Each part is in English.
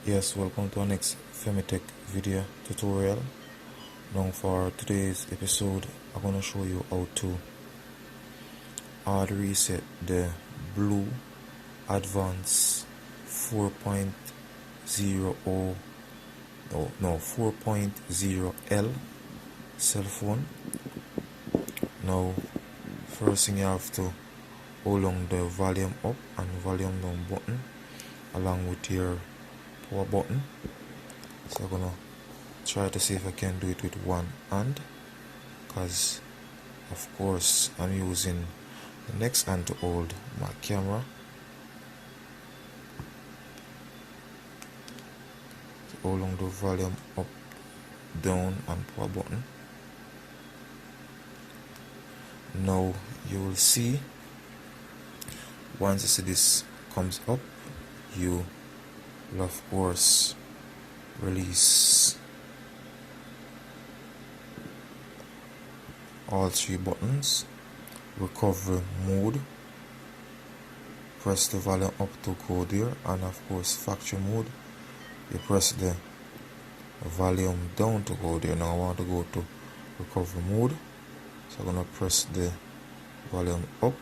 Yes, welcome to our next Femitech video tutorial. Now for today's episode, I'm going to show you how to hard reset the BLU Advance 4.0 4.0L cell phone. Now first thing you have to hold on the volume up and volume down button along with your power button. So I'm gonna try to see if I can do it with one hand, because of course I'm using the next hand to hold my camera. So hold on the volume up, down and power button. Now you will see, once you see this comes up, you will of course release all three buttons. Recovery mode, press the volume up to go there, and of course factory mode, you press the volume down to go there. Now I want to go to recovery mode, so I'm gonna press the volume up,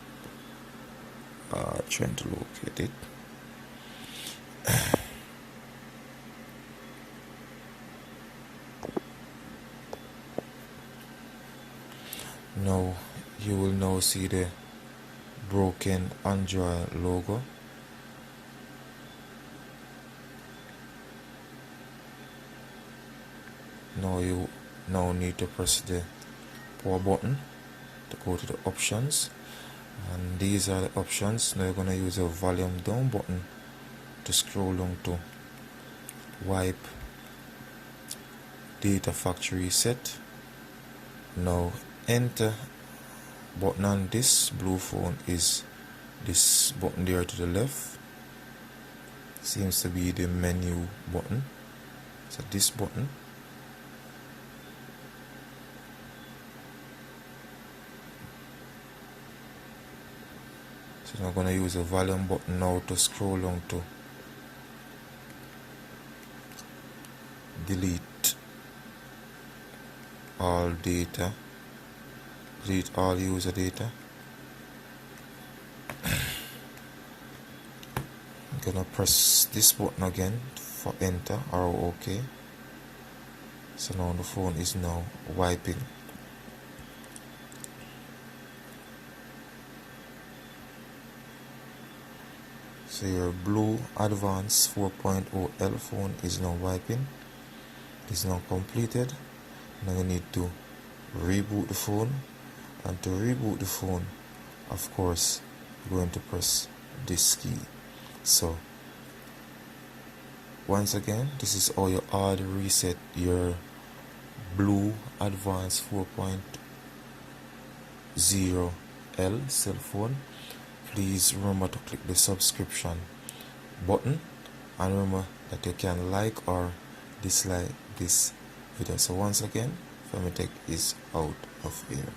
trying to locate it. Now you will now see the broken Android logo. Now you need to press the power button to go to the options, and these are the options. Now you're going to use the volume down button to scroll down to wipe data factory reset. Now enter button on this blue phone is this button there to the left, seems to be the menu button. So this button, so I'm going to use the volume button now to scroll down to delete all data, delete all user data. I'm gonna press this button again for enter or OK. So now the phone is now wiping. So your BLU Advance 4.0L phone is now wiping, is now completed. Now you need to reboot the phone, and to reboot the phone, of course, you're going to press this key. So once again, this is how you hard reset your BLU Advance 4.0L cell phone. Please remember to click the subscription button, and remember that you can like or dislike this video. So once again, Femitech is out of here.